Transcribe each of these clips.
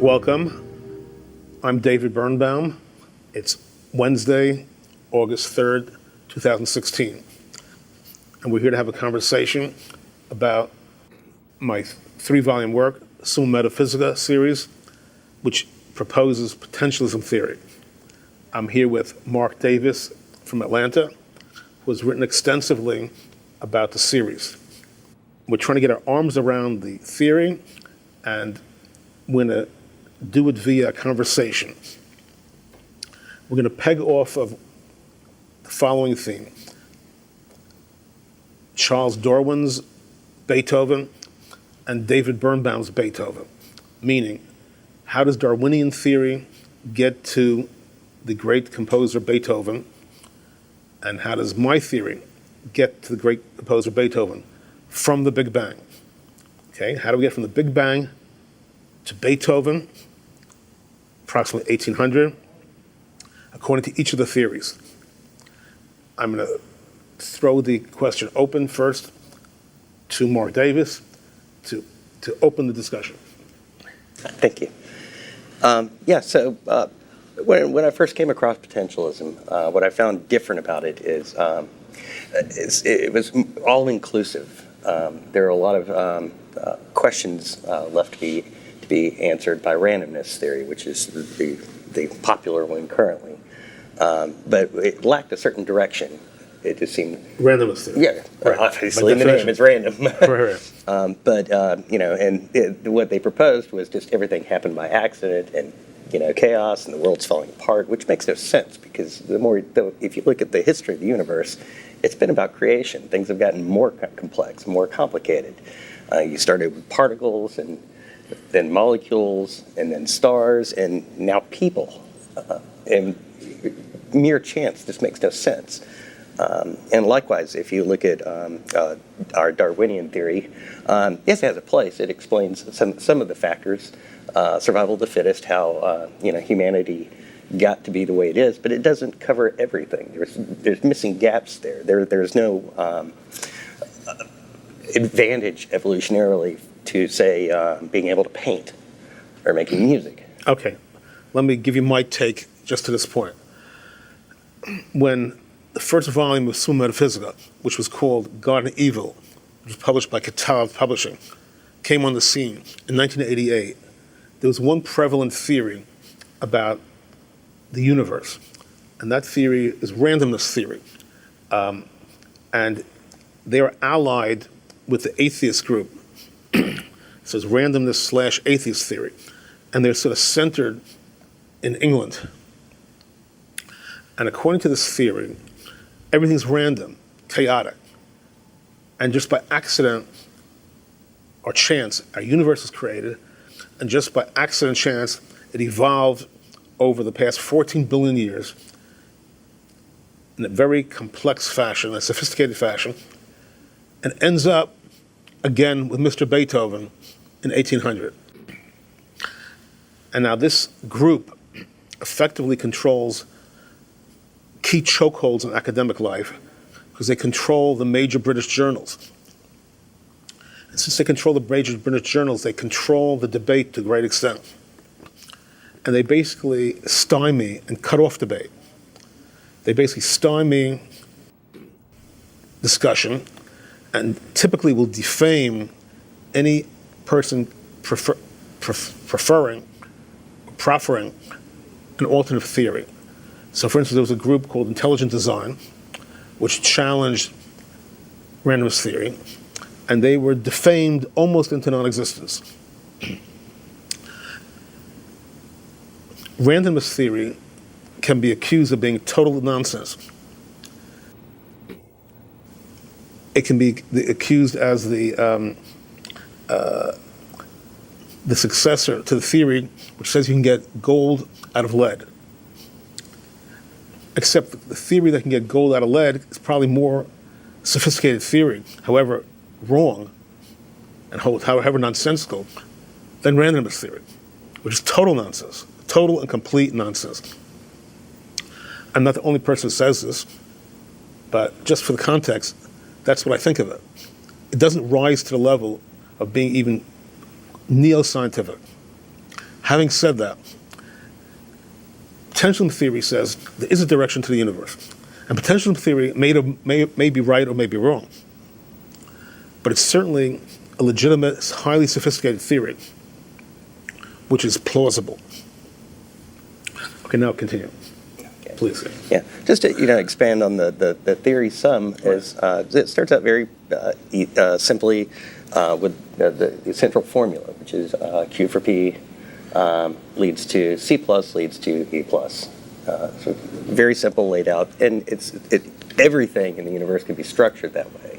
Welcome. I'm David Birnbaum. It's Wednesday, August 3rd, 2016. And we're here to have a conversation about my 3-volume work, Summa Metaphysica series, which proposes potentialism theory. I'm here with Mark Davis from Atlanta, who has written extensively about the series. We're trying to get our arms around the theory, and we're going to do it via a conversation. We're going to peg off of the following theme: Charles Darwin's Beethoven and David Birnbaum's Beethoven, meaning how does Darwinian theory get to the great composer Beethoven, and how does my theory get to the great composer Beethoven from the Big Bang? Okay, how do we get from the Big Bang to Beethoven, approximately 1800, according to each of the theories? I'm going to throw the question open first to Mark Davis to open the discussion. Thank you. When I first came across potentialism, what I found different about it is it was all-inclusive. There are a lot of questions left to be answered by randomness theory, which is the popular one currently. But it lacked a certain direction. It just seemed... Randomness theory. Yeah, right. Obviously, in the name, it's random. But what they proposed was just everything happened by accident and, chaos, and the world's falling apart, which makes no sense because if you look at the history of the universe, it's been about creation. Things have gotten more complex, more complicated. You started with particles, and then molecules, and then stars, and now people. And mere chance just makes no sense. And likewise, if you look at our Darwinian theory, yes, it has a place. It explains some of the factors, survival of the fittest, how humanity got to be the way it is, but it doesn't cover everything. There's missing gaps there. There's no advantage evolutionarily to, say, being able to paint or making music. Okay, let me give you my take just to this point. When the first volume of Summa Metaphysica, which was called God and Evil, which was published by Katav Publishing, came on the scene in 1988, there was one prevalent theory about the universe, and that theory is randomness theory. And they are allied with the atheist group. So it's randomness/atheist theory. And they're sort of centered in England. And according to this theory, everything's random, chaotic. And just by accident or chance, our universe was created, and just by accident chance, it evolved over the past 14 billion years in a very complex fashion, a sophisticated fashion, and ends up again with Mr. Beethoven in 1800. And now this group effectively controls key chokeholds in academic life because they control the major British journals. And since they control the major British journals, they control the debate to a great extent. And they basically stymie and cut off debate. They basically stymie discussion and typically will defame any person proffering an alternate theory. So for instance, there was a group called Intelligent Design, which challenged randomness theory, and they were defamed almost into non-existence. Randomness theory can be accused of being total nonsense. It can be accused as the successor to the theory which says you can get gold out of lead. Except the theory that can get gold out of lead is probably more sophisticated theory, however wrong and however nonsensical, than randomness theory, which is total nonsense, total and complete nonsense. I'm not the only person who says this, but just for the context, that's what I think of it. It doesn't rise to the level of being even neo-scientific. Having said that, potentialism theory says there is a direction to the universe. And potentialism theory may be right or may be wrong. But it's certainly a legitimate, highly sophisticated theory, which is plausible. Okay, now continue. Okay. Please. Yeah, just to expand on the theory sum is it starts out very simply with the central formula, which is Q for P leads to C plus leads to E plus. So very simple, laid out, and everything in the universe can be structured that way.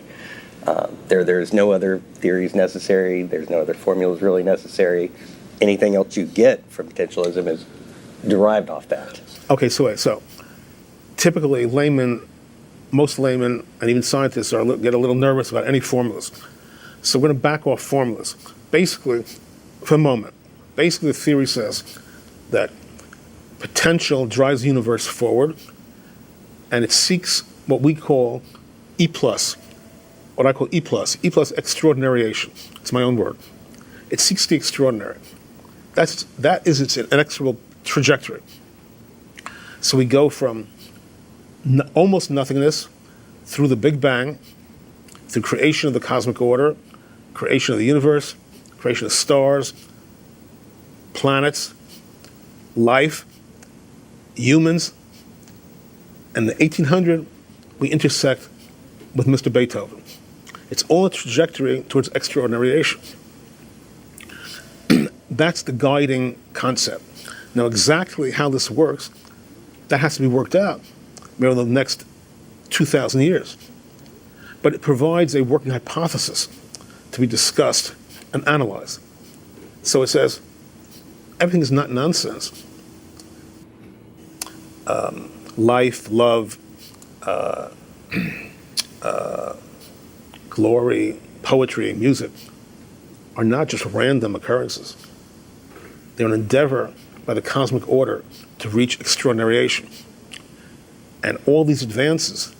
There's no other theories necessary. There's no other formulas really necessary. Anything else you get from potentialism is derived off that. Okay, so typically most laymen, and even scientists get a little nervous about any formulas. So we're going to back off formulas. Basically, for a moment, the theory says that potential drives the universe forward, and it seeks what we call E plus, what I call E plus extraordinariation. It's my own word. It seeks the extraordinary. That is its inexorable trajectory. So we go from almost nothingness through the Big Bang, through creation of the cosmic order, creation of the universe, creation of stars, planets, life, humans, and in the 1800, we intersect with Mr. Beethoven. It's all a trajectory towards extraordinariation. That's the guiding concept. Now, exactly how this works, that has to be worked out over the next 2,000 years. But it provides a working hypothesis to be discussed and analyzed. So it says, everything is not nonsense. Life, love, glory, poetry, music are not just random occurrences. They're an endeavor by the cosmic order to reach extraordinariation. And all these advances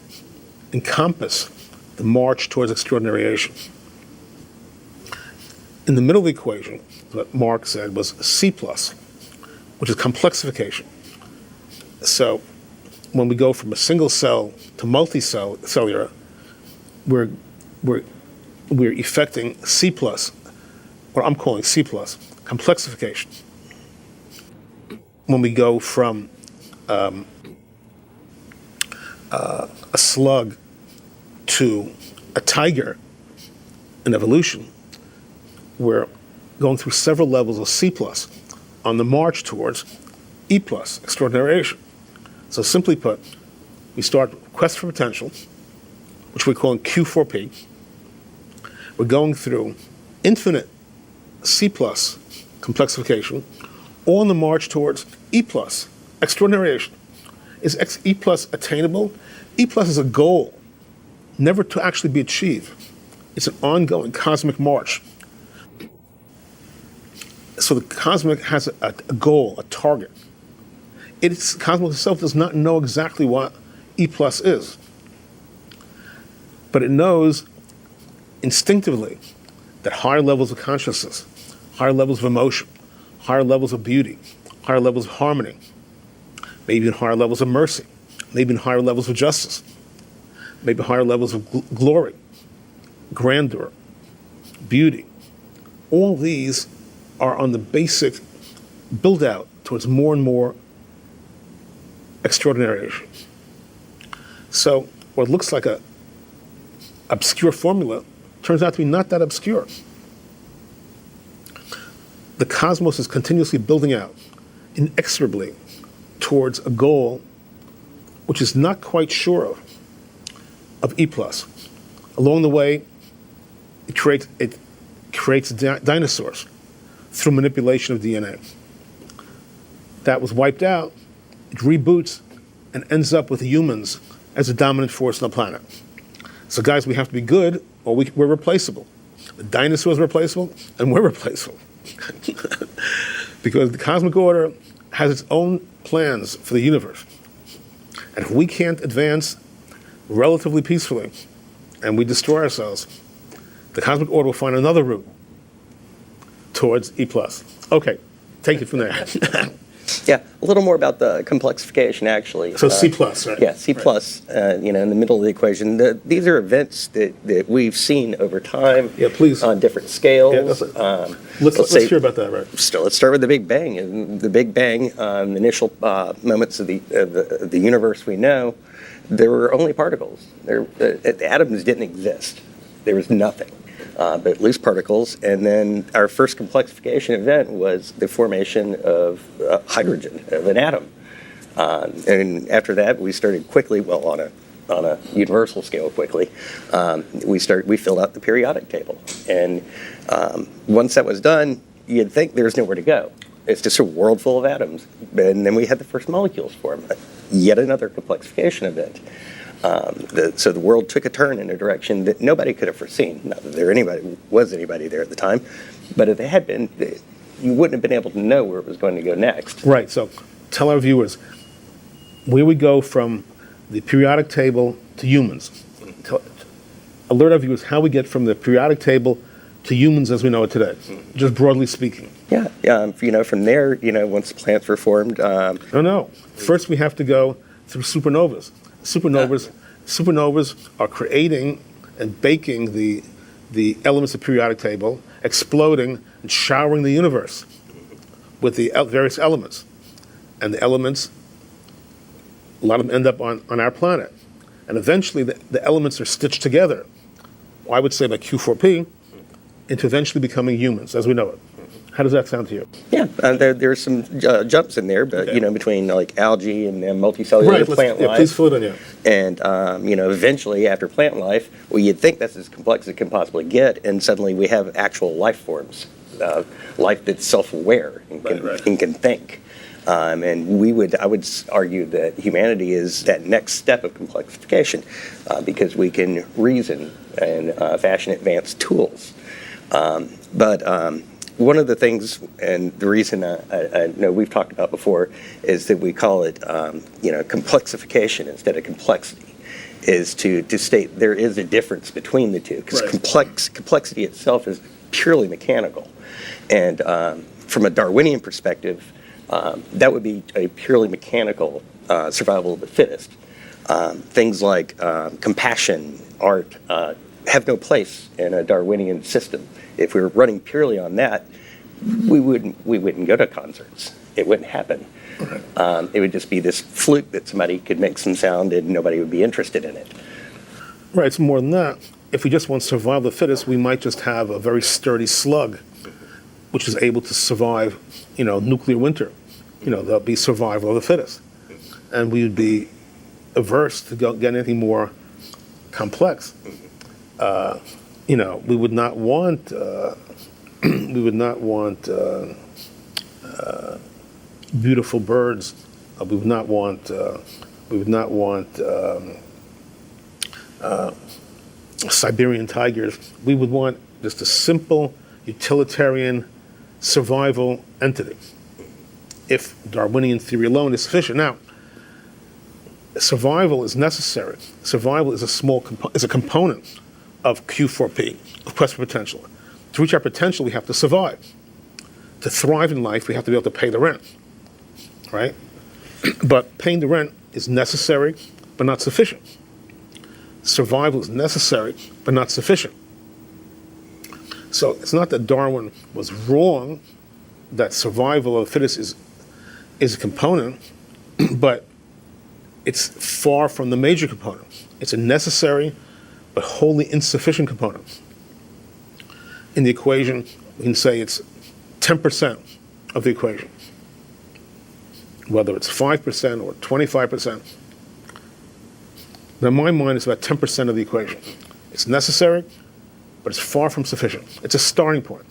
encompass the march towards extraordinariation. In the middle of the equation, what Marx said was C plus, which is complexification. So when we go from a single cell to multicellular, we're effecting C plus, what I'm calling C plus, complexification. When we go from a slug to a tiger in evolution, we're going through several levels of C plus on the march towards E plus, extraordinariation. So simply put, we start quest for potential, which we're calling Q4P. We're going through infinite C plus complexification, all on the march towards E plus, extraordinariation. Is E plus attainable? E plus is a goal, never to actually be achieved. It's an ongoing cosmic march. So the cosmic has a goal, a target. Cosmos itself does not know exactly what E plus is, but it knows instinctively that higher levels of consciousness, higher levels of emotion, higher levels of beauty, higher levels of harmony, maybe in higher levels of mercy, maybe in higher levels of justice, maybe higher levels of glory, grandeur, beauty. All these are on the basic build-out towards more and more extraordinariation. So what looks like a obscure formula turns out to be not that obscure. The cosmos is continuously building out inexorably towards a goal which is not quite sure of E plus. Along the way, it creates dinosaurs through manipulation of DNA. That was wiped out, it reboots, and ends up with humans as the dominant force on the planet. So guys, we have to be good, or we're replaceable. The dinosaurs are replaceable, and we're replaceable. Because the cosmic order has its own plans for the universe. And if we can't advance relatively peacefully, and we destroy ourselves, the cosmic order will find another route towards E plus. Okay, take it from there. Yeah, a little more about the complexification, actually. So C plus, right? Yeah, C Right. plus, in the middle of the equation. These are events that we've seen over time. Yeah, please. On different scales. Yeah, let's say- hear about that, right? So let's start with the Big Bang. And the Big Bang, the initial moments of the universe we know, there were only particles. The atoms didn't exist. There was nothing but loose particles. And then our first complexification event was the formation of hydrogen, of an atom. And after that, we started quickly, well, on a universal scale quickly, we filled out the periodic table. And once that was done, you'd think there's nowhere to go. It's just a world full of atoms. And then we had the first molecules form, yet another complexification event. So the world took a turn in a direction that nobody could have foreseen. Not that there was anybody there at the time, but if they had been, you wouldn't have been able to know where it was going to go next. Right. So tell our viewers where we go from the periodic table to humans. Alert our viewers how we get from the periodic table to humans as we know it today, just broadly speaking. Yeah. From there, once plants were formed. No. First, we have to go through supernovas. Supernovas are creating and baking the elements of the periodic table, exploding and showering the universe with the various elements. And the elements, a lot of them end up on our planet. And eventually the elements are stitched together, I would say by Q4P, into eventually becoming humans as we know it. How does that sound to you? Yeah, there's some jumps in there, but between like algae and multicellular plant life. Please fill it in, yeah. And eventually, after plant life, well, you'd think that's as complex as it can possibly get, and suddenly we have actual life forms, life that's self-aware and can think. And I would argue that humanity is that next step of complexification, because we can reason and fashion advanced tools. One of the things, and the reason I know we've talked about before, is that we call it, complexification instead of complexity, is to state there is a difference between the two, because complexity itself is purely mechanical. And from a Darwinian perspective, that would be a purely mechanical survival of the fittest. Things like compassion, art, have no place in a Darwinian system. If we were running purely on that, we wouldn't go to concerts. It wouldn't happen. It would just be this fluke that somebody could make some sound and nobody would be interested in it. Right, it's more than that. If we just want survival of the fittest, we might just have a very sturdy slug, which is able to survive, nuclear winter. There'll be survival of the fittest. And we would be averse to get anything more complex. We would not want beautiful birds. We would not want Siberian tigers. We would want just a simple utilitarian survival entity. If Darwinian theory alone is sufficient. Now, survival is necessary. Survival is a component of Q4P, of quest for potential. To reach our potential, we have to survive. To thrive in life, we have to be able to pay the rent, right? But paying the rent is necessary, but not sufficient. Survival is necessary, but not sufficient. So it's not that Darwin was wrong, that survival of the fittest is a component, but it's far from the major component. It's a necessary, but wholly insufficient component. In the equation, we can say it's 10% of the equation. Whether it's 5% or 25%. In my mind, it's about 10% of the equation. It's necessary, but it's far from sufficient. It's a starting point.